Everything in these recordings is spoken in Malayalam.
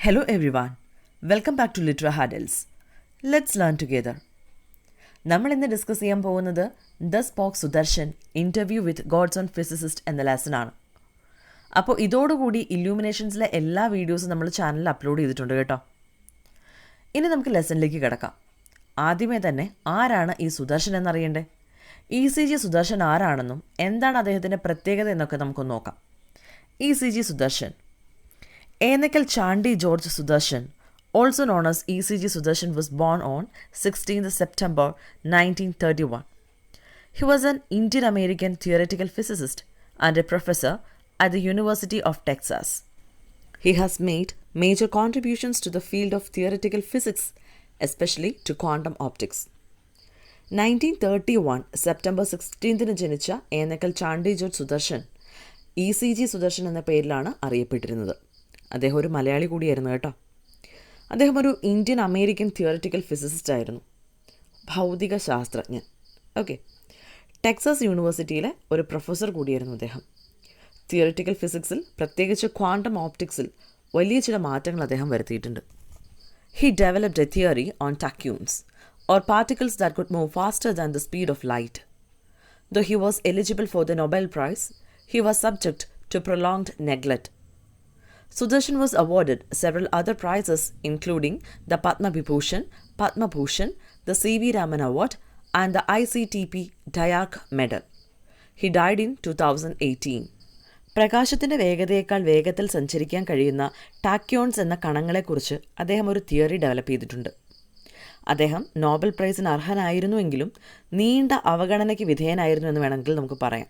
Hello everyone, welcome back to Litera Hurdles. Let's learn together. നമ്മൾ ഇന്ന് ഡിസ്കസ് ചെയ്യാൻ പോകുന്നത് the spoke Sudarshan interview with God's own physicist എന്ന ലെസൺ ആണ്. അപ്പോൾ ഇതോടുകൂടി ഇല്യൂമിനേഷൻസിലെ എല്ലാ വീഡിയോസും നമ്മൾ ചാനലിൽ അപ്ലോഡ് ചെയ്തിട്ടുണ്ട് കേട്ടോ. ഇനി നമുക്ക് ലെസണിലേക്ക് കിടക്കാം. ആദ്യമേ തന്നെ ആരാണ് ഈ സുദർശൻ എന്നറിയണ്ടേ? ECG സുദർശൻ ആരാണെന്നും എന്താണ് അദ്ദേഹത്തിൻ്റെ പ്രത്യേകത എന്നൊക്കെ നമുക്കൊന്ന് നോക്കാം. ECG Sudarshan Enekal Chandi George Sudarshan, also known as ECG Sudarshan, was born on 16th September 1931. He was an Indian-American theoretical physicist and a professor at the University of Texas. He has made major contributions to the field of theoretical physics, especially to quantum optics. 1931 September 16th ജനിച്ച ഏനക്കൽ ചാണ്ടി ജോർജ് സുദർശൻ ECG സുദർശൻ എന്ന പേരിലാണ് അറിയപ്പെട്ടിരുന്നത്. അദ്ദേഹം ഒരു മലയാളി കൂടിയായിരുന്നു കേട്ടോ. അദ്ദേഹം ഒരു ഇന്ത്യൻ അമേരിക്കൻ തിയററ്റിക്കൽ ഫിസിസിസ്റ്റ് ആയിരുന്നു, ഭൗതിക ശാസ്ത്രജ്ഞൻ. ഓക്കെ, ടെക്സസ് യൂണിവേഴ്സിറ്റിയിലെ ഒരു പ്രൊഫസർ കൂടിയായിരുന്നു അദ്ദേഹം. തിയററ്റിക്കൽ ഫിസിക്സിൽ, പ്രത്യേകിച്ച് ക്വാണ്ടം ഓപ്റ്റിക്സിൽ വലിയ ചില മാറ്റങ്ങൾ അദ്ദേഹം വരുത്തിയിട്ടുണ്ട്. He developed a theory on tachyons or particles that could move faster than the speed of light. Though he was eligible for the Nobel Prize, he was subject to prolonged neglect. Sudarshan was awarded several other prizes including the Padma Bhushan, the C.V. Raman Award and the ICTP Dyack Medal. He died in 2018. പ്രകാശത്തിൻ്റെ വേഗതയേക്കാൾ വേഗത്തിൽ സഞ്ചരിക്കാൻ കഴിയുന്ന ടാക്യോൺസ് എന്ന കണങ്ങളെക്കുറിച്ച് അദ്ദേഹം ഒരു തിയറി ഡെവലപ്പ് ചെയ്തിട്ടുണ്ട്. അദ്ദേഹം നോബൽ പ്രൈസിന് അർഹനായിരുന്നുവെങ്കിലും നീണ്ട അവഗണനയ്ക്ക് വിധേയനായിരുന്നു എന്ന് വേണമെങ്കിൽ നമുക്ക് പറയാം.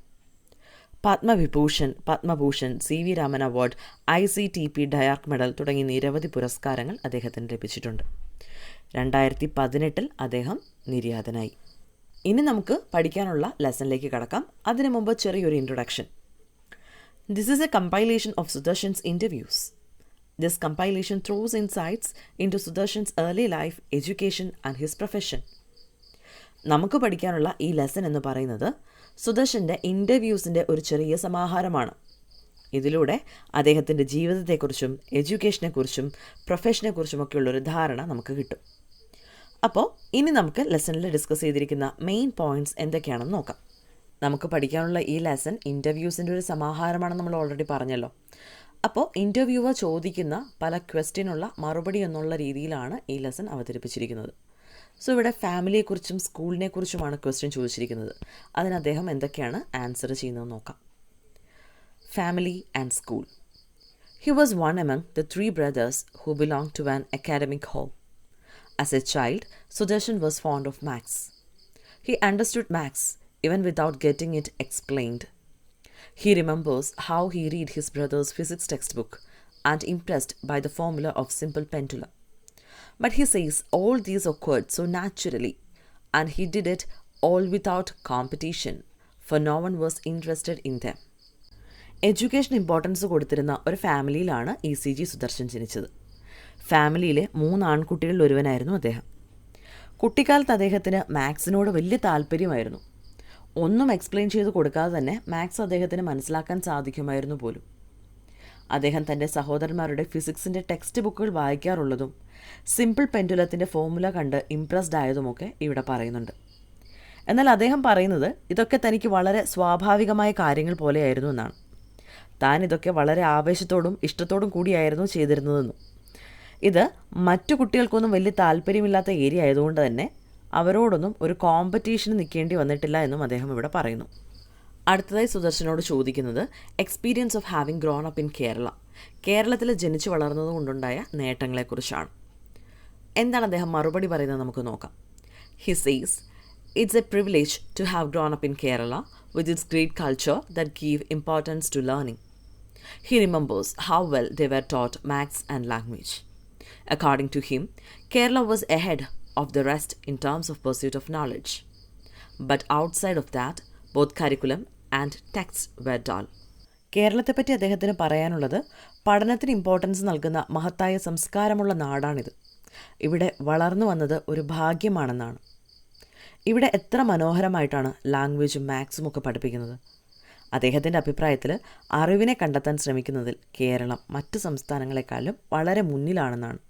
Padma Bhushan, C.V. Raman award, ICTP ഡയാക്ക് medal തുടങ്ങി നിരവധി പുരസ്കാരങ്ങൾ അദ്ദേഹത്തിന് ലഭിച്ചിട്ടുണ്ട്. 2018 അദ്ദേഹം നിര്യാതനായി. ഇനി നമുക്ക് പഠിക്കാനുള്ള ലെസണിലേക്ക് കടക്കാം. അതിനു മുമ്പ് ചെറിയൊരു introduction. This is a compilation of Sudarshan's interviews. This compilation throws insights into Sudarshan's early life, education and his profession. നമുക്ക് പഠിക്കാനുള്ള ഈ ലെസൺ എന്ന് പറയുന്നത് സുദർശൻ്റെ ഇൻ്റർവ്യൂസിൻ്റെ ഒരു ചെറിയ സമാഹാരമാണ്. ഇതിലൂടെ അദ്ദേഹത്തിൻ്റെ ജീവിതത്തെക്കുറിച്ചും എഡ്യൂക്കേഷനെക്കുറിച്ചും പ്രൊഫഷനെക്കുറിച്ചുമൊക്കെയുള്ളൊരു ധാരണ നമുക്ക് കിട്ടും. അപ്പോൾ ഇനി നമുക്ക് ലെസണിൽ ഡിസ്കസ് ചെയ്തിരിക്കുന്ന മെയിൻ പോയിൻറ്റ്സ് എന്തൊക്കെയാണെന്ന് നോക്കാം. നമുക്ക് പഠിക്കാനുള്ള ഈ ലെസൺ ഇൻ്റർവ്യൂസിൻ്റെ ഒരു സമാഹാരമാണെന്ന് നമ്മൾ ഓൾറെഡി പറഞ്ഞല്ലോ. അപ്പോൾ ഇൻ്റർവ്യൂവർ ചോദിക്കുന്ന പല ക്വസ്റ്റ്യനുള്ള മറുപടി എന്നുള്ള രീതിയിലാണ് ഈ ലെസൺ അവതരിപ്പിച്ചിരിക്കുന്നത്. സോ ഇവിടെ ഫാമിലിയെക്കുറിച്ചും സ്കൂളിനെക്കുറിച്ചുമാണ് ക്വസ്റ്റ്യൻ ചോദിച്ചിരിക്കുന്നത്. അതിന് അദ്ദേഹം എന്തൊക്കെയാണ് ആൻസർ ചെയ്യുന്നതെന്ന് നോക്കാം. Family and school. He was one among the 3 brothers who belonged to an academic home. As a child, Sudarshan was fond of maths. He understood maths even without getting it explained. He remembers how he read his brother's physics textbook and impressed by the formula of simple pendulum. But he says all these occurred so naturally, and he did it all without competition, for no one was interested in them. Education importance കൊടുത്തിരുന്ന ഒരു ഫാമിലിയിലാണ് ECG സുദർശൻ ജനിച്ചത്. ഫാമിലിയിലെ 3 ആൺകുട്ടികളിൽ ഒരുവനായിരുന്നു അദ്ദേഹം. കുട്ടിക്കാലത്ത് അദ്ദേഹത്തിന് മാത്സിനോട് വലിയ താല്പര്യമായിരുന്നു. ഒന്നും എക്സ്പ്ലെയിൻ ചെയ്ത് കൊടുക്കാതെ തന്നെ മാത്സ് അദ്ദേഹത്തിന് മനസ്സിലാക്കാൻ സാധിക്കുമായിരുന്നു പോലും. അദ്ദേഹം തൻ്റെ സഹോദരന്മാരുടെ ഫിസിക്സിൻ്റെ ടെക്സ്റ്റ് ബുക്കുകൾ വായിക്കാറുള്ളതും സിമ്പിൾ പെൻഡുലത്തിൻ്റെ ഫോർമുല കണ്ട് ഇംപ്രസ്ഡ് ആയതുമൊക്കെ ഇവിടെ പറയുന്നുണ്ട്. എന്നാൽ അദ്ദേഹം പറയുന്നത് ഇതൊക്കെ തനിക്ക് വളരെ സ്വാഭാവികമായ കാര്യങ്ങൾ പോലെയായിരുന്നു എന്നാണ്. താൻ ഇതൊക്കെ വളരെ ആവേശത്തോടും ഇഷ്ടത്തോടും കൂടിയായിരുന്നു ചെയ്തിരുന്നതെന്നും ഇത് മറ്റു കുട്ടികൾക്കൊന്നും വലിയ താല്പര്യമില്ലാത്ത ഏരിയ ആയതുകൊണ്ട് തന്നെ അവരോടൊന്നും ഒരു കോമ്പറ്റീഷന് നിൽക്കേണ്ടി വന്നിട്ടില്ല എന്നും അദ്ദേഹം ഇവിടെ പറയുന്നു. അടുത്തതായി സുദർശനോട് ചോദിക്കുന്നത് experience of having grown up in Kerala. കേരളത്തിൽ ജനിച്ചു വളർന്നത് കൊണ്ടുണ്ടായ നേട്ടങ്ങളെക്കുറിച്ചാണ്. എന്താണ് അദ്ദേഹം മറുപടി പറയുന്നത് നമുക്ക് നോക്കാം. He says it's a privilege to have grown up in Kerala with its great culture that give importance to learning. He remembers how well they were taught maths and language. According to him, Kerala was ahead of the rest in terms of pursuit of knowledge. But outside of that, both curriculum and texts were dull. കേരളത്തെപ്പറ്റി അദ്ദേഹത്തിന് പറയാനുള്ളത് പഠനത്തിന് ഇമ്പോർട്ടൻസ് നൽകുന്ന മഹത്തായ സംസ്കാരമുള്ള നാടാണിത്. ഇവിടെ വളർന്നു വന്നത് ഒരു ഭാഗ്യമാണെന്നാണ്. ഇവിടെ എത്ര മനോഹരമായിട്ടാണ് ലാംഗ്വേജും മാത്സും ഒക്കെ പഠിപ്പിക്കുന്നത്. അദ്ദേഹത്തിൻ്റെ അഭിപ്രായത്തിൽ അറിവിനെ കണ്ടെത്താൻ ശ്രമിക്കുന്നതിൽ കേരളം മറ്റ് സംസ്ഥാനങ്ങളെക്കാളും വളരെ മുന്നിലാണെന്നാണ്.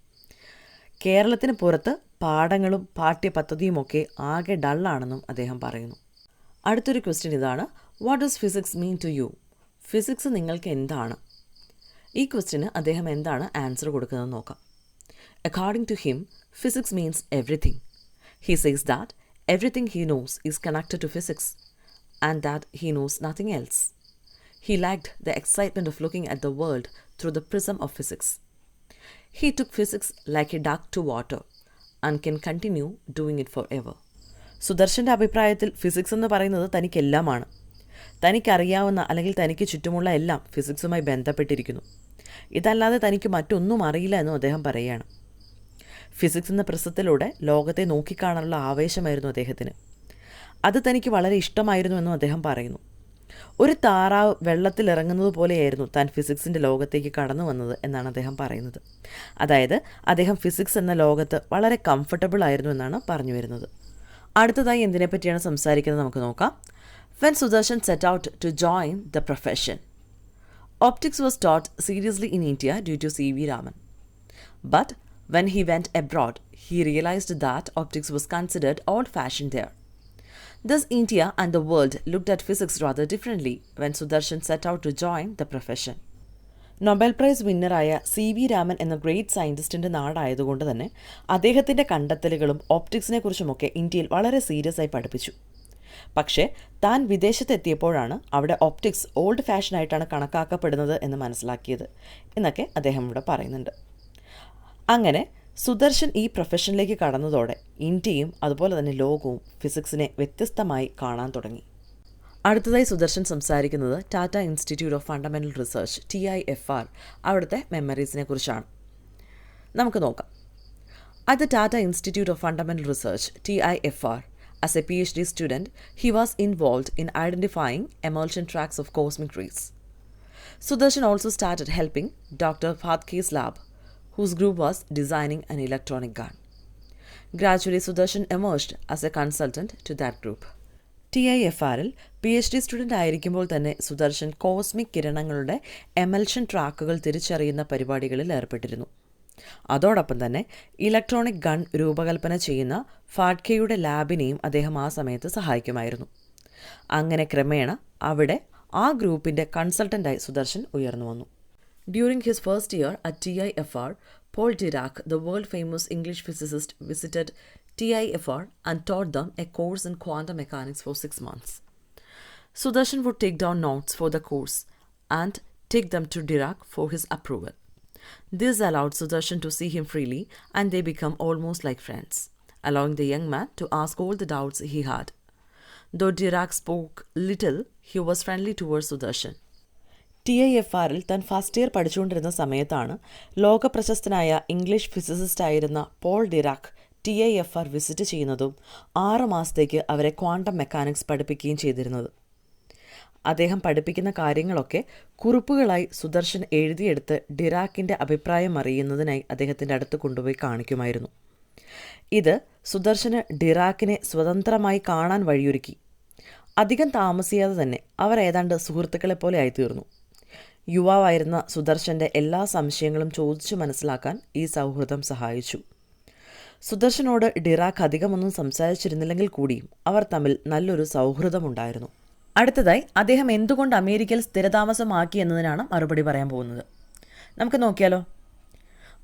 കേരളത്തിന് പുറത്ത് പാഠങ്ങളും പാഠ്യപദ്ധതിയുമൊക്കെ ആകെ ഡള്ളാണെന്നും അദ്ദേഹം പറയുന്നു. അടുത്തൊരു ക്വസ്റ്റ്യൻ ഇതാണ്, what does physics mean to you? Physics നിങ്ങൾക്ക് എന്താണ്? ഈ ക്വസ്റ്റ്യന് അദ്ദേഹം എന്താണ് ആൻസർ കൊടുക്കുന്നതെന്ന് നോക്കാം. According to him, physics means everything. He says that everything he knows is connected to physics and that he knows nothing else. He liked the excitement of looking at the world through the prism of physics. He took physics like a duck to water and can continue doing it forever. സുദർശൻ്റെ അഭിപ്രായത്തിൽ ഫിസിക്സ് എന്ന് പറയുന്നത് തനിക്കെല്ലാമാണ്. തനിക്കറിയാവുന്ന അല്ലെങ്കിൽ തനിക്ക് ചുറ്റുമുള്ള എല്ലാം ഫിസിക്സുമായി ബന്ധപ്പെട്ടിരിക്കുന്നു. ഇതല്ലാതെ തനിക്ക് മറ്റൊന്നും അറിയില്ല എന്നും അദ്ദേഹം പറയുകയാണ്. ഫിസിക്സ് എന്ന പ്രശ്നത്തിലൂടെ ലോകത്തെ നോക്കിക്കാണാനുള്ള ആവേശമായിരുന്നു അദ്ദേഹത്തിന്. അത് തനിക്ക് വളരെ ഇഷ്ടമായിരുന്നു എന്നും അദ്ദേഹം പറയുന്നു. ഒരു താറാവ് വെള്ളത്തിലിറങ്ങുന്നത് പോലെയായിരുന്നു താൻ ഫിസിക്സിൻ്റെ ലോകത്തേക്ക് കടന്നു വന്നത് എന്നാണ് അദ്ദേഹം പറയുന്നത്. അതായത് അദ്ദേഹം ഫിസിക്സ് എന്ന ലോകത്ത് വളരെ കംഫർട്ടബിൾ ആയിരുന്നു എന്നാണ് പറഞ്ഞു വരുന്നത്. അടുത്തതായി എന്തിനെപ്പറ്റിയാണ് സംസാരിക്കുന്നത് നമുക്ക് നോക്കാം. When Sudarshan set out to join the profession, optics was taught seriously in India due to C.V. Raman. But when he went abroad, he realized that optics was considered old-fashioned there. Thus, India and the world looked at physics rather differently when Sudarshan set out to join the profession. Nobel prize വിന്നറായ C.V. രാമൻ എന്ന ഗ്രേറ്റ് സയൻറ്റിസ്റ്റിൻ്റെ നാടായതുകൊണ്ട് തന്നെ അദ്ദേഹത്തിൻ്റെ കണ്ടെത്തലുകളും ഓപ്റ്റിക്സിനെ കുറിച്ചുമൊക്കെ ഇന്ത്യയിൽ വളരെ സീരിയസ് ആയി പഠിപ്പിച്ചു. പക്ഷേ താൻ വിദേശത്തെത്തിയപ്പോഴാണ് അവിടെ ഓപ്റ്റിക്സ് ഓൾഡ് ഫാഷനായിട്ടാണ് കണക്കാക്കപ്പെടുന്നത് എന്ന് മനസ്സിലാക്കിയത് എന്നൊക്കെ അദ്ദേഹം ഇവിടെ പറയുന്നുണ്ട്. അങ്ങനെ സുദർശൻ ഈ പ്രൊഫഷനിലേക്ക് കടന്നതോടെ ഇന്ത്യയും അതുപോലെ തന്നെ ലോകവും ഫിസിക്സിനെ വ്യത്യസ്തമായി കാണാൻ തുടങ്ങി. അടുത്തതായി സുദർശൻ സംസാരിക്കുന്നത് Tata institute of fundamental research TIFR അവിടുത്തെ മെമ്മറീസിനെ കുറിച്ചാണ്. നമുക്ക് നോക്കാം. At the Tata Institute of Fundamental Research TIFR, as a PhD student, he was involved in identifying emulsion tracks of cosmic rays. Sudarshan also started helping Dr. Phadke's lab, whose group was designing an electronic gun. Gradually, Sudarshan emerged as a consultant to that group. TIFRൽ PhD student ആയിരിക്കുമ്പോൾ തന്നെ സുദർശൻ കോസ്മിക് കിരണങ്ങളുടെ എമൽഷൻ ട്രാക്കുകൾ തിരിച്ചറിയുന്ന പരിപാടികളിൽ ഏർപ്പെട്ടിരുന്നു. അതോടൊപ്പം തന്നെ ഇലക്ട്രോണിക് ഗൺ രൂപകൽപ്പന ചെയ്യുന്ന ഫാഡ്കെയുടെ ലാബിനെയും അദ്ദേഹം ആ സമയത്ത് സഹായിക്കുമായിരുന്നു. അങ്ങനെ ക്രമേണ അവിടെ ആ ഗ്രൂപ്പിൻ്റെ കൺസൾട്ടൻ്റായി സുദർശൻ ഉയർന്നു വന്നു. During his first year at TIFR, Paul Dirac, the world-famous English physicist, visited TIFR and taught them a course in quantum mechanics for 6 months. Sudarshan would take down notes for the course and take them to Dirac for his approval. This allowed Sudarshan to see him freely and they become almost like friends, allowing the young man to ask all the doubts he had. Though Dirac spoke little, he was friendly towards Sudarshan. TIFRൽ താൻ ഫസ്റ്റ് ഇയർ പഠിച്ചുകൊണ്ടിരുന്ന സമയത്താണ് ലോകപ്രശസ്തനായ ഇംഗ്ലീഷ് ഫിസിസിസ്റ്റായിരുന്ന പോൾ ഡിറാക് TIFR വിസിറ്റ് ചെയ്യുന്നതും 6 മാസത്തേക്ക് അവരെ ക്വാണ്ടം മെക്കാനിക്സ് പഠിപ്പിക്കുകയും ചെയ്തിരുന്നത്. അദ്ദേഹം പഠിപ്പിക്കുന്ന കാര്യങ്ങളൊക്കെ കുറിപ്പുകളായി സുദർശൻ എഴുതിയെടുത്ത് ഡിറാക്കിൻ്റെ അഭിപ്രായം അറിയുന്നതിനായി അദ്ദേഹത്തിൻ്റെ അടുത്ത് കൊണ്ടുപോയി കാണിക്കുമായിരുന്നു. ഇത് സുദർശന് ഡിറാക്കിനെ സ്വതന്ത്രമായി കാണാൻ വഴിയൊരുക്കി. അധികം താമസിയാതെ തന്നെ അവർ ഏതാണ്ട് സുഹൃത്തുക്കളെപ്പോലെ ആയിത്തീർന്നു. യുവാവായിരുന്ന സുദർശൻ്റെ എല്ലാ സംശയങ്ങളും ചോദിച്ചു മനസ്സിലാക്കാൻ ഈ സൗഹൃദം സഹായിച്ചു. സുദർശനോട് ഡിറാക്ക് അധികമൊന്നും സംസാരിച്ചിരുന്നില്ലെങ്കിൽ കൂടിയും അവർ തമ്മിൽ നല്ലൊരു സൗഹൃദമുണ്ടായിരുന്നു. അടുത്തതായി അദ്ദേഹം എന്തുകൊണ്ട് അമേരിക്കയിൽ സ്ഥിരതാമസമാക്കി എന്നതിനാണ് മറുപടി പറയാൻ പോകുന്നത്. നമുക്ക് നോക്കിയാലോ.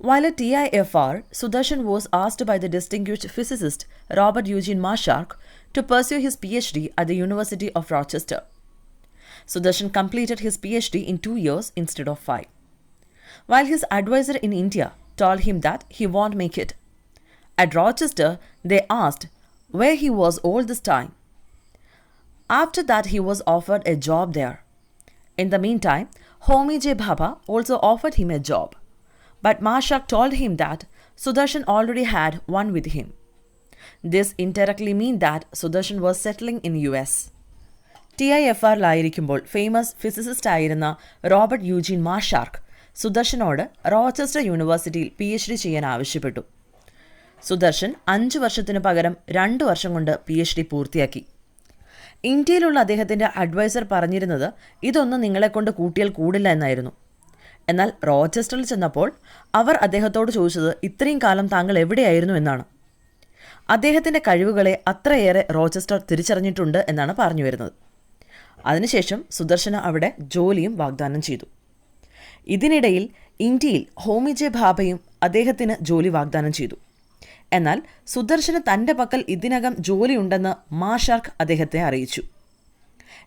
While at TIFR, Sudarshan was asked by the distinguished physicist Robert Eugene Marshak to pursue his PhD at the University of Rochester. Sudarshan completed his PhD in 2 years instead of 5. While his advisor in India told him that he won't make it. At Rochester, they asked where he was all this time. After that, he was offered a job there. In the meantime, Homi J. Bhabha also offered him a job. But Marshak told him that Sudarshan already had one with him. This indirectly means that Sudarshan was settling in US. TIFRലായിരിക്കുമ്പോൾ ഫേമസ് ഫിസിസിസ്റ്റ് ആയിരുന്ന റോബർട്ട് യൂജീൻ മാർഷാർക്ക് സുദർശനോട് റോച്ചസ്റ്റർ യൂണിവേഴ്സിറ്റിയിൽ PhD ചെയ്യാൻ ആവശ്യപ്പെട്ടു. സുദർശൻ 5 വർഷത്തിനു പകരം 2 വർഷം കൊണ്ട് PhD പൂർത്തിയാക്കി. ഇന്ത്യയിലുള്ള അദ്ദേഹത്തിൻ്റെ അഡ്വൈസർ പറഞ്ഞിരുന്നത് ഇതൊന്നും നിങ്ങളെക്കൊണ്ട് കൂട്ടിയാൽ കൂടില്ല എന്നായിരുന്നു. എന്നാൽ റോച്ചസ്റ്ററിൽ ചെന്നപ്പോൾ അവർ അദ്ദേഹത്തോട് ചോദിച്ചത് ഇത്രയും കാലം താങ്കൾ എവിടെയായിരുന്നു എന്നാണ്. അദ്ദേഹത്തിൻ്റെ കഴിവുകളെ അത്രയേറെ റോച്ചസ്റ്റർ തിരിച്ചറിഞ്ഞിട്ടുണ്ട് എന്നാണ് പറഞ്ഞു വരുന്നത്. അതിനുശേഷം സുദർശന അവിടെ ജോലിയും വാഗ്ദാനം ചെയ്തു. ഇതിനിടയിൽ ഇന്ത്യയിൽ ഹോമി ജെ ഭാഭയും അദ്ദേഹത്തിന് ജോലി വാഗ്ദാനം ചെയ്തു. എന്നാൽ സുദർശന് തൻ്റെ പക്കൽ ഇതിനകം ജോലിയുണ്ടെന്ന് മാഷാർക്ക് അദ്ദേഹത്തെ അറിയിച്ചു.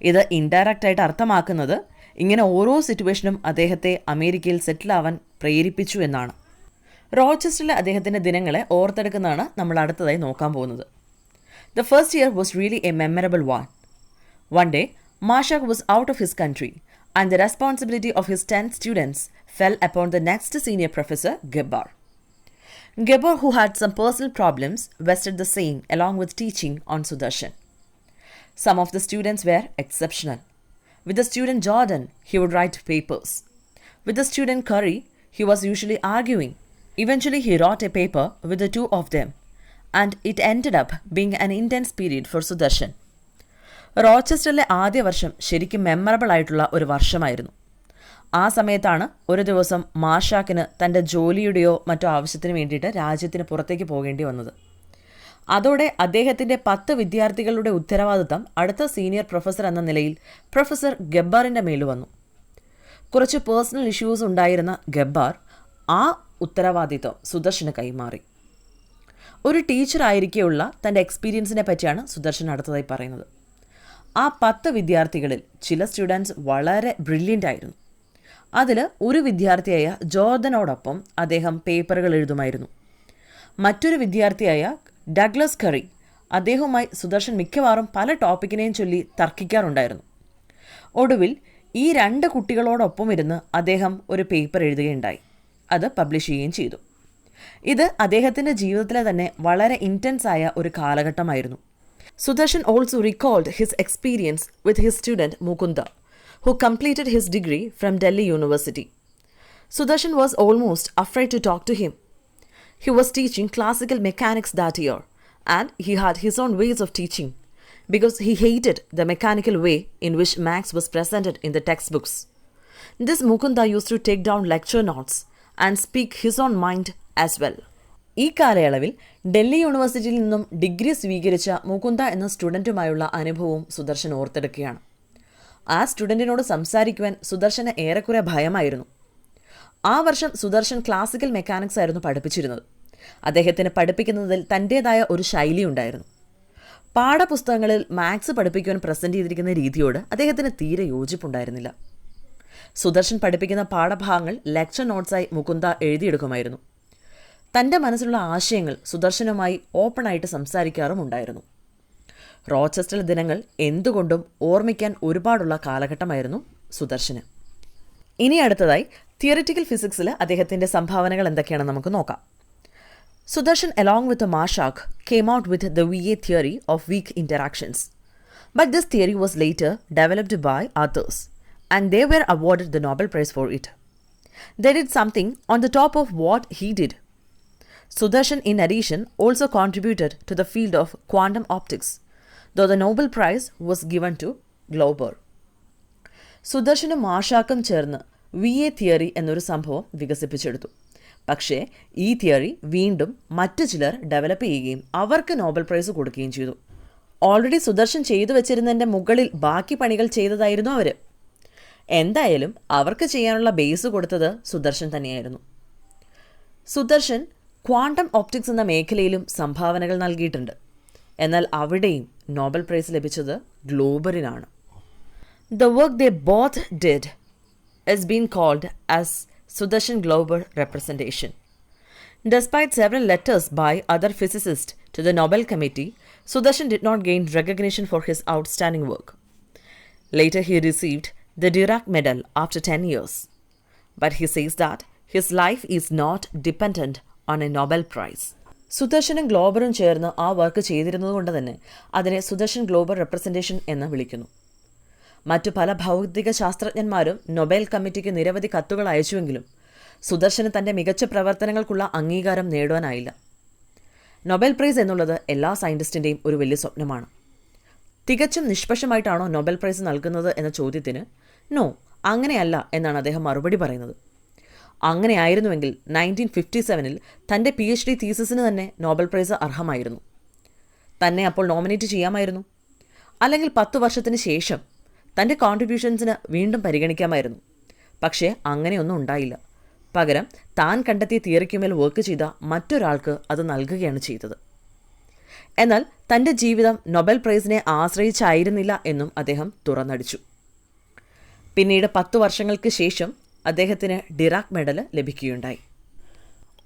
ഇത് ഇൻഡയറക്റ്റായിട്ട് അർത്ഥമാക്കുന്നത് ഇങ്ങനെ ഓരോ സിറ്റുവേഷനും അദ്ദേഹത്തെ അമേരിക്കയിൽ സെറ്റിലാവാൻ പ്രേരിപ്പിച്ചു എന്നാണ്. റോച്ചസ്റ്ററിലെ അദ്ദേഹത്തിൻ്റെ ദിനങ്ങളെ ഓർത്തെടുക്കുന്നതാണ് നമ്മൾ അടുത്തതായി നോക്കാൻ പോകുന്നത്. The first year was really a memorable one. One day Marshak was out of his country and the responsibility of his 10 students fell upon the next senior professor, Gebbar. Gebbar, who had some personal problems, vested the same along with teaching on Sudarshan. Some of the students were exceptional. With the student Jordan, he would write papers. With the student Curry, he was usually arguing. Eventually, he wrote a paper with the two of them, and it ended up being an intense period for Sudarshan. റോച്ചസ്റ്ററിലെ ആദ്യ വർഷം ശരിക്കും മെമ്മറബിൾ ആയിട്ടുള്ള ഒരു വർഷമായിരുന്നു. ആ സമയത്താണ് ഒരു ദിവസം മാഷാക്കിന് തൻ്റെ ജോലിയുടെയോ മറ്റോ ആവശ്യത്തിന് വേണ്ടിയിട്ട് രാജ്യത്തിന് പുറത്തേക്ക് പോകേണ്ടി വന്നത്. അതോടെ അദ്ദേഹത്തിൻ്റെ 10 വിദ്യാർത്ഥികളുടെ ഉത്തരവാദിത്തം അടുത്ത സീനിയർ പ്രൊഫസർ എന്ന നിലയിൽ പ്രൊഫസർ ഗബ്ബാറിൻ്റെ മേൽ വന്നു. കുറച്ച് പേഴ്സണൽ ഇഷ്യൂസ് ഉണ്ടായിരുന്ന ഗബ്ബാർ ആ ഉത്തരവാദിത്തം സുദർശന് കൈമാറി. ഒരു ടീച്ചറായിരിക്കെയുള്ള തൻ്റെ എക്സ്പീരിയൻസിനെ പറ്റിയാണ് സുദർശൻ അടുത്തതായി പറയുന്നത്. ആ 10 വിദ്യാർത്ഥികളിൽ ചില സ്റ്റുഡൻസ് വളരെ ബ്രില്യൻ്റ് ആയിരുന്നു. അതിൽ ഒരു വിദ്യാർത്ഥിയായ ജോർദനോടൊപ്പം അദ്ദേഹം പേപ്പറുകൾ എഴുതുമായിരുന്നു. മറ്റൊരു വിദ്യാർത്ഥിയായ ഡഗ്ലസ് കറി, അദ്ദേഹവുമായി സുദർശൻ മിക്കവാറും പല ടോപ്പിക്കിനെയും ചൊല്ലി തർക്കിക്കാറുണ്ടായിരുന്നു. ഒടുവിൽ ഈ 2 കുട്ടികളോടൊപ്പം ഇരുന്ന് അദ്ദേഹം ഒരു പേപ്പർ എഴുതുകയുണ്ടായി. അത് പബ്ലിഷ് ചെയ്യുകയും ചെയ്തു. ഇത് അദ്ദേഹത്തിൻ്റെ ജീവിതത്തിലെ തന്നെ വളരെ ഇൻറ്റൻസ് ആയ ഒരു കാലഘട്ടമായിരുന്നു. Sudarshan also recalled his experience with his student Mukunda, who completed his degree from Delhi University. Sudarshan was almost afraid to talk to him. He was teaching classical mechanics that year, and he had his own ways of teaching, because he hated the mechanical way in which Max was presented in the textbooks. This Mukunda used to take down lecture notes and speak his own mind as well. ഈ കാലയളവിൽ ഡൽഹി യൂണിവേഴ്സിറ്റിയിൽ നിന്നും ഡിഗ്രി സ്വീകരിച്ച മുകുന്ദ എന്ന സ്റ്റുഡൻറ്റുമായുള്ള അനുഭവവും സുദർശൻ ഓർത്തെടുക്കുകയാണ്. ആ സ്റ്റുഡൻറ്റിനോട് സംസാരിക്കുവാൻ സുദർശന് ഏറെക്കുറെ ഭയമായിരുന്നു. ആ വർഷം സുദർശൻ ക്ലാസിക്കൽ മെക്കാനിക്സ് ആയിരുന്നു പഠിപ്പിച്ചിരുന്നത്. അദ്ദേഹത്തിന് പഠിപ്പിക്കുന്നതിൽ തൻ്റേതായ ഒരു ശൈലി ഉണ്ടായിരുന്നു. പാഠപുസ്തകങ്ങളിൽ മാത്സ് പഠിപ്പിക്കുവാൻ പ്രസൻറ്റ് ചെയ്തിരിക്കുന്ന രീതിയോട് അദ്ദേഹത്തിന് തീരെ യോജിപ്പുണ്ടായിരുന്നില്ല. സുദർശൻ പഠിപ്പിക്കുന്ന പാഠഭാഗങ്ങൾ ലെക്ചർ നോട്ട്സായി മുകുന്ദ എഴുതിയെടുക്കുമായിരുന്നു. തൻ്റെ മനസ്സിലുള്ള ആശയങ്ങൾ സുദർശനുമായി ഓപ്പണായിട്ട് സംസാരിക്കാറുമുണ്ടായിരുന്നു. റോച്ചസ്റ്റർ ദിനങ്ങൾ എന്തുകൊണ്ടും ഓർമ്മിക്കാൻ ഒരുപാടുള്ള കാലഘട്ടമായിരുന്നു സുദർശന്. ഇനി അടുത്തതായി തിയറിറ്റിക്കൽ ഫിസിക്സിൽ അദ്ദേഹത്തിൻ്റെ സംഭാവനകൾ എന്തൊക്കെയാണെന്ന് നമുക്ക് നോക്കാം. Sudarshan along with Marshak came out with the VA theory of weak interactions. But this theory was later developed by others, and they were awarded the Nobel Prize for it. They did something on the top of what he did. Sudarshan, in addition, also contributed to the field of quantum optics, though the Nobel Prize was given to Glauber. സുദർശനും മാഷാക്കും ചേർന്ന് VA തിയറി എന്നൊരു സംഭവം വികസിപ്പിച്ചെടുത്തു. പക്ഷേ ഈ തിയറി വീണ്ടും മറ്റു ചിലർ ഡെവലപ്പ് ചെയ്യുകയും അവർക്ക് നോബൽ പ്രൈസ് കൊടുക്കുകയും ചെയ്തു. ഓൾറെഡി സുദർശൻ ചെയ്തു വെച്ചിരുന്നതിൻ്റെ മുകളിൽ ബാക്കി പണികൾ ചെയ്തതായിരുന്നു അവർ. എന്തായാലും അവർക്ക് ചെയ്യാനുള്ള ബേസ് കൊടുത്തത് സുദർശൻ തന്നെയായിരുന്നു. സുദർശൻ ക്വാണ്ടം ഓപ്റ്റിക്സ് എന്ന മേഖലയിലും സംഭാവനകൾ നൽകിയിട്ടുണ്ട്. എന്നാൽ അവിടെയും നോബൽ പ്രൈസ് ലഭിച്ചത് ഗ്ലോബറിനാണ്. The work they both did is being called as Sudarshan Glauber representation. Despite several letters by other physicists to the Nobel Committee, Sudarshan did not gain recognition for his outstanding work. Later he received the Dirac Medal after 10 years. But he says that his life is not dependent on a Nobel Prize. സുദർശനും ഗ്ലോബറും ചേർന്ന് ആ വർക്ക് ചെയ്തിരുന്നതുകൊണ്ട് തന്നെ അതിനെ സുദർശൻ ഗ്ലോബർ റെപ്രസെൻറ്റേഷൻ എന്ന് വിളിക്കുന്നു. മറ്റു പല ഭൗതിക ശാസ്ത്രജ്ഞന്മാരും നൊബേൽ കമ്മിറ്റിക്ക് നിരവധി കത്തുകൾ അയച്ചുവെങ്കിലും സുദർശന് തൻ്റെ മികച്ച പ്രവർത്തനങ്ങൾക്കുള്ള അംഗീകാരം നേടുവാനായില്ല. നൊബേൽ പ്രൈസ് എന്നുള്ളത് എല്ലാ സയൻറ്റിസ്റ്റിൻ്റെയും ഒരു വലിയ സ്വപ്നമാണ്. തികച്ചും നിഷ്പക്ഷമായിട്ടാണോ നൊബേൽ പ്രൈസ് നൽകുന്നത് എന്ന ചോദ്യത്തിന് നോ, അങ്ങനെയല്ല എന്നാണ് അദ്ദേഹം മറുപടി പറയുന്നത്. അങ്ങനെയായിരുന്നുവെങ്കിൽ 1957 തൻ്റെ PhD തീസിസിന് തന്നെ നോബൽ പ്രൈസ് അർഹമായിരുന്നു. തന്നെ അപ്പോൾ നോമിനേറ്റ് ചെയ്യാമായിരുന്നു. അല്ലെങ്കിൽ 10 വർഷത്തിന് ശേഷം തൻ്റെ കോൺട്രിബ്യൂഷൻസിന് വീണ്ടും പരിഗണിക്കാമായിരുന്നു. പക്ഷേ അങ്ങനെയൊന്നും ഉണ്ടായില്ല. പകരം താൻ കണ്ടെത്തിയ തിയറിക്കുമേൽ വർക്ക് ചെയ്ത മറ്റൊരാൾക്ക് അത് നൽകുകയാണ് ചെയ്തത്. എന്നാൽ തൻ്റെ ജീവിതം നൊബേൽ പ്രൈസിനെ ആശ്രയിച്ചായിരുന്നില്ല എന്നും അദ്ദേഹം തുറന്നടിച്ചു. പിന്നീട് 10 വർഷങ്ങൾക്ക് ശേഷം അദ്ദേഹത്തിന് ഡിറാക് മെഡൽ ലഭിക്കുകയുണ്ടായി.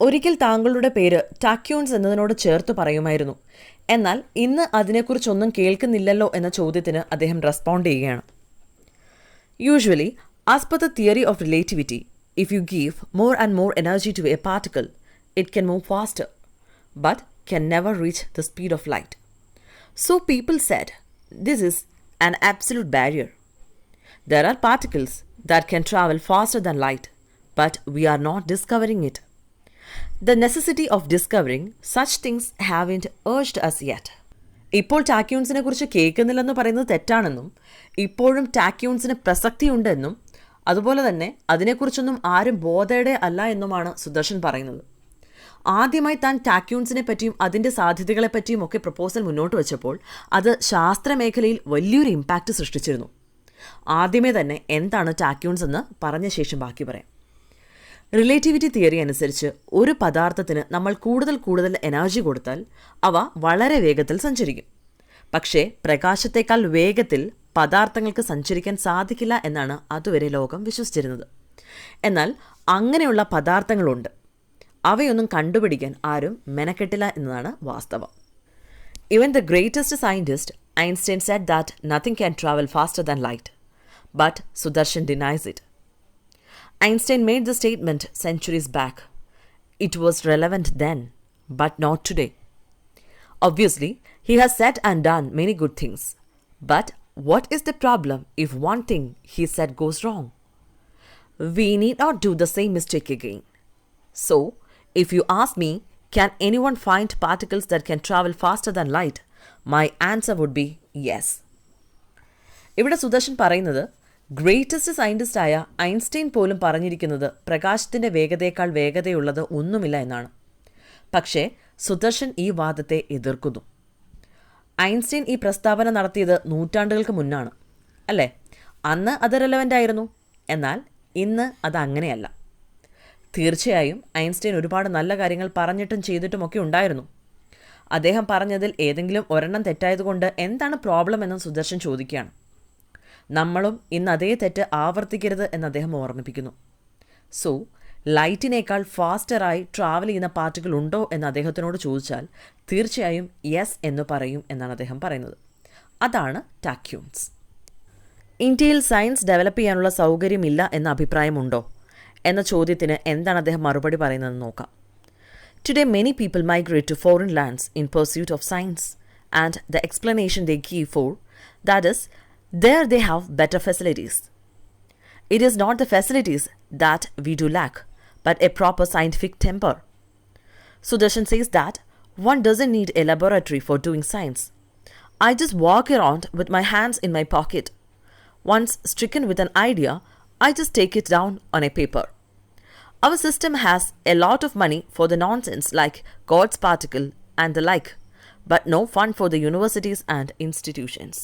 ഒരിക്കൽ താങ്കളുടെ പേര് ടാക്യൂൺസ് എന്നതിനോട് ചേർത്ത് പറയുമായിരുന്നു. എന്നാൽ ഇന്ന് അതിനെക്കുറിച്ചൊന്നും കേൾക്കുന്നില്ലല്ലോ എന്ന ചോദ്യത്തിന് അദ്ദേഹം റെസ്പോണ്ട് ചെയ്യുകയാണ്. Usually, as per the theory of relativity, if you give more and more energy to a particle, it can move faster, but can never reach the speed of light. So people said, this is an absolute barrier. There are particles that can travel faster than light, but we are not discovering it. The necessity of discovering such things haven't urged us yet. ഇപ്പോൾ ടാക്യൂൺസിനെ കുറിച്ച് കേൾക്കുന്നില്ലെന്ന് പറയുന്നത് തെറ്റാണെന്നും ഇപ്പോഴും ടാക്യൂൺസിന് പ്രസക്തിയുണ്ടെന്നും അതുപോലെ തന്നെ അതിനെക്കുറിച്ചൊന്നും ആരും ബോധയുടെ അല്ല എന്നുമാണ് സുദർശൻ പറയുന്നത്. ആദ്യമായി താൻ ടാക്യൂൺസിനെ പറ്റിയും അതിൻ്റെ സാധ്യതകളെപ്പറ്റിയും ഒക്കെ പ്രപ്പോസൽ മുന്നോട്ട് വെച്ചപ്പോൾ അത് ശാസ്ത്രമേഖലയിൽ വലിയൊരു ഇമ്പാക്റ്റ് സൃഷ്ടിച്ചിരുന്നു. ആദ്യമേ തന്നെ എന്താണ് ടാക്യൂൺസ് എന്ന് പറഞ്ഞ ശേഷം ബാക്കി പറയാം. റിലേറ്റിവിറ്റി തിയറി അനുസരിച്ച് ഒരു പദാർത്ഥത്തിന് നമ്മൾ കൂടുതൽ എനർജി കൊടുത്താൽ അവ വളരെ വേഗത്തിൽ സഞ്ചരിക്കും. പക്ഷേ പ്രകാശത്തേക്കാൾ വേഗത്തിൽ പദാർത്ഥങ്ങൾക്ക് സഞ്ചരിക്കാൻ സാധിക്കില്ല എന്നാണ് അതുവരെ ലോകം വിശ്വസിച്ചിരുന്നത്. എന്നാൽ അങ്ങനെയുള്ള പദാർത്ഥങ്ങളുണ്ട്. അവയൊന്നും കണ്ടുപിടിക്കാൻ ആരും മെനക്കെട്ടില്ല എന്നതാണ് വാസ്തവം. Even the greatest scientist, Einstein, said that nothing can travel faster than light. But Sudarshan denies it. Einstein made the statement centuries back. It was relevant then, but not today. Obviously, he has said and done many good things. But what is the problem if one thing he said goes wrong? We need not do the same mistake again. So, if you ask me, can anyone find particles that can travel faster than light? My answer would be yes. ഇവിടെ സുദർശൻ പറയുന്നത് ഗ്രേറ്റസ്റ്റ് സയൻറ്റിസ്റ്റായ ഐൻസ്റ്റൈൻ പോലും പറഞ്ഞിരിക്കുന്നത് പ്രകാശത്തിൻ്റെ വേഗതയേക്കാൾ വേഗതയുള്ളത് ഒന്നുമില്ല എന്നാണ്. പക്ഷേ സുദർശൻ ഈ വാദത്തെ എതിർക്കുന്നു. ഐൻസ്റ്റൈൻ ഈ പ്രസ്താവന നടത്തിയത് നൂറ്റാണ്ടുകൾക്ക് മുന്നാണ്, അല്ലേ? അന്ന് അത് റെലവൻ്റ് ആയിരുന്നു. എന്നാൽ ഇന്ന് അത് അങ്ങനെയല്ല. തീർച്ചയായും ഐൻസ്റ്റൈൻ ഒരുപാട് നല്ല കാര്യങ്ങൾ പറഞ്ഞിട്ടും ചെയ്തിട്ടുമൊക്കെ ഉണ്ടായിരുന്നു. അദ്ദേഹം പറഞ്ഞതിൽ ഏതെങ്കിലും ഒരെണ്ണം തെറ്റായതുകൊണ്ട് എന്താണ് പ്രോബ്ലം എന്ന് സുദർശൻ ചോദിക്കുകയാണ്. നമ്മളും ഇന്ന് അതേ തെറ്റ് ആവർത്തിക്കരുത് എന്ന് അദ്ദേഹം ഓർമ്മിപ്പിക്കുന്നു. സോ ലൈറ്റിനേക്കാൾ ഫാസ്റ്ററായി ട്രാവൽ ചെയ്യുന്ന പാർട്ടിക്കിൾ ഉണ്ടോ എന്ന് അദ്ദേഹത്തിനോട് ചോദിച്ചാൽ തീർച്ചയായും യെസ് എന്ന് പറയും എന്നാണ് അദ്ദേഹം പറയുന്നത്. അതാണ് ടാക്യൂൺസ്. ഇന്ത്യയിൽ സയൻസ് ഡെവലപ്പ് ചെയ്യാനുള്ള സൗകര്യമില്ല എന്ന അഭിപ്രായമുണ്ടോ എന്ന ചോദ്യത്തിന് എന്താണ് അദ്ദേഹം മറുപടി പറയുന്നതെന്ന് നോക്കാം. Today many people migrate to foreign lands in pursuit of science, and the explanation they give for that is there they have better facilities. It is not the facilities that we do lack, but a proper scientific temper. Sudarshan says that one doesn't need a laboratory for doing science. I just walk around with my hands in my pocket. Once stricken with an idea, I just take it down on a paper. Our system has a lot of money for the nonsense like God's particle and the like, but no fund for the universities and institutions.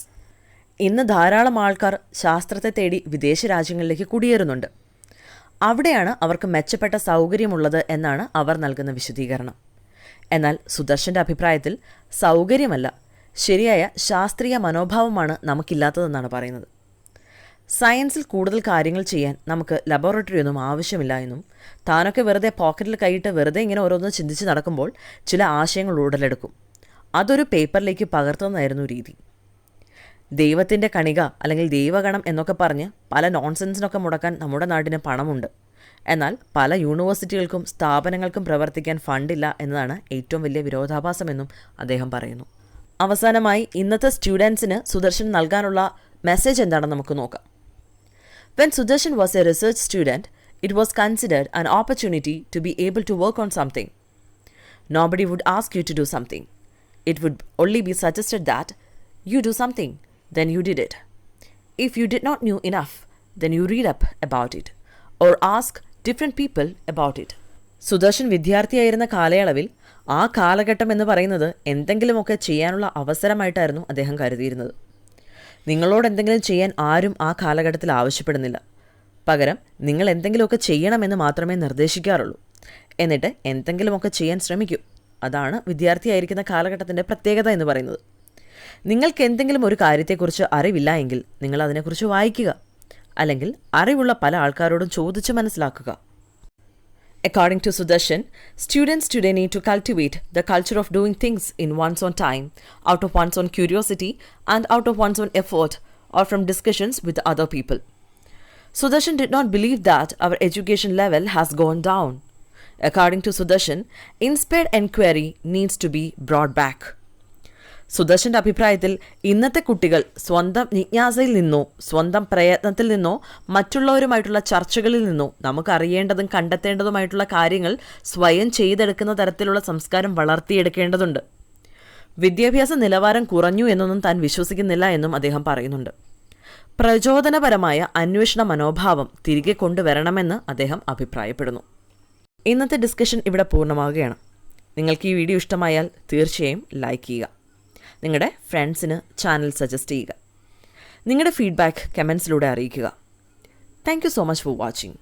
ഇന്ന് ധാരാളം ആൾക്കാർ ശാസ്ത്രത്തെ തേടി വിദേശ രാജ്യങ്ങളിലേക്ക് കുടിയേറുന്നുണ്ട്. അവിടെയാണ് അവർക്ക് മെച്ചപ്പെട്ട സൗകര്യമുള്ളത് എന്നാണ് അവർ നൽകുന്ന വിശദീകരണം. എന്നാൽ സുദർശൻ്റെ അഭിപ്രായത്തിൽ സൗകര്യമല്ല, ശരിയായ ശാസ്ത്രീയ മനോഭാവമാണ് നമുക്കില്ലാത്തതെന്നാണ് പറയുന്നത്. സയൻസിൽ കൂടുതൽ കാര്യങ്ങൾ ചെയ്യാൻ നമുക്ക് ലബോറട്ടറി ഒന്നും ആവശ്യമില്ല എന്നും താനൊക്കെ വെറുതെ പോക്കറ്റിൽ കൈയിട്ട് വെറുതെ ഇങ്ങനെ ഓരോന്ന് ചിന്തിച്ച് നടക്കുമ്പോൾ ചില ആശയങ്ങൾ ഉടലെടുക്കും, അതൊരു പേപ്പറിലേക്ക് പകർത്തുന്നതായിരുന്നു രീതി. ദൈവത്തിൻ്റെ കണിക അല്ലെങ്കിൽ ദൈവഗണം എന്നൊക്കെ പറഞ്ഞ് പല നോൺസെൻസിനൊക്കെ മുടക്കാൻ നമ്മുടെ നാടിന് പണമുണ്ട്. എന്നാൽ പല യൂണിവേഴ്സിറ്റികൾക്കും സ്ഥാപനങ്ങൾക്കും പ്രവർത്തിക്കാൻ ഫണ്ടില്ല എന്നതാണ് ഏറ്റവും വലിയ വിരോധാഭാസമെന്നും അദ്ദേഹം പറയുന്നു. അവസാനമായി ഇന്നത്തെ സ്റ്റുഡൻസിന് സുദർശൻ നൽകാനുള്ള മെസ്സേജ് എന്താണെന്ന് നമുക്ക് നോക്കാം. When Sudarshan was a research student, it was considered an opportunity to be able to work on something. Nobody would ask you to do something. It would only be suggested that you do something then you did it. If you did not know enough, then you read up about it or ask different people about it. Sudarshan വിദ്യാർത്ഥിയായിരുന്ന കാലയളവിൽ ആ കാലഘട്ടം എന്ന് പറയുന്നത് എന്തെങ്കിലുമൊക്കെ ചെയ്യാനുള്ള അവസരമായിട്ടായിരുന്നു അദ്ദേഹം കരുതിയിരുന്നത്. നിങ്ങളോട് എന്തെങ്കിലും ചെയ്യാൻ ആരും ആ കാലഘട്ടത്തിൽ ആവശ്യപ്പെടുന്നില്ല. പകരം നിങ്ങൾ എന്തെങ്കിലുമൊക്കെ ചെയ്യണമെന്ന് മാത്രമേ നിർദ്ദേശിക്കാറുള്ളൂ. എന്നിട്ട് എന്തെങ്കിലുമൊക്കെ ചെയ്യാൻ ശ്രമിക്കൂ. അതാണ് വിദ്യാർത്ഥിയായിരിക്കുന്ന കാലഘട്ടത്തിൻ്റെ പ്രത്യേകത എന്ന് പറയുന്നത്. നിങ്ങൾക്ക് എന്തെങ്കിലും ഒരു കാര്യത്തെക്കുറിച്ച് അറിവില്ല എങ്കിൽ നിങ്ങൾ അതിനെക്കുറിച്ച് വായിക്കുക, അല്ലെങ്കിൽ അറിവുള്ള പല ആൾക്കാരോടും ചോദിച്ച് മനസ്സിലാക്കുക. According to Sudarshan, students today need to cultivate the culture of doing things in one's own time, out of one's own curiosity and out of one's own effort, or from discussions with other people. Sudarshan did not believe that our education level has gone down. According to Sudarshan, inspired enquiry needs to be brought back. സുദർശൻ്റെ അഭിപ്രായത്തിൽ ഇന്നത്തെ കുട്ടികൾ സ്വന്തം ജിജ്ഞാസയിൽ നിന്നോ സ്വന്തം പ്രയത്നത്തിൽ നിന്നോ മറ്റുള്ളവരുമായിട്ടുള്ള ചർച്ചകളിൽ നിന്നോ നമുക്കറിയേണ്ടതും കണ്ടെത്തേണ്ടതുമായിട്ടുള്ള കാര്യങ്ങൾ സ്വയം ചെയ്തെടുക്കുന്ന തരത്തിലുള്ള സംസ്കാരം വളർത്തിയെടുക്കേണ്ടതുണ്ട്. വിദ്യാഭ്യാസ നിലവാരം കുറഞ്ഞു എന്നൊന്നും താൻ വിശ്വസിക്കുന്നില്ല എന്നും അദ്ദേഹം പറയുന്നുണ്ട്. പ്രചോദനപരമായ അന്വേഷണ മനോഭാവം തിരികെ കൊണ്ടുവരണമെന്ന് അദ്ദേഹം അഭിപ്രായപ്പെടുന്നു. ഇന്നത്തെ ഡിസ്കഷൻ ഇവിടെ പൂർണ്ണമാവുകയാണ്. നിങ്ങൾക്ക് ഈ വീഡിയോ ഇഷ്ടമായാൽ തീർച്ചയായും ലൈക്ക് ചെയ്യുക. നിങ്ങളുടെ ഫ്രണ്ട്സിന് ചാനൽ സജസ്റ്റ് ചെയ്യുക. നിങ്ങളുടെ ഫീഡ്ബാക്ക് കമൻസിലൂടെ അറിയിക്കുക. Thank you so much for watching.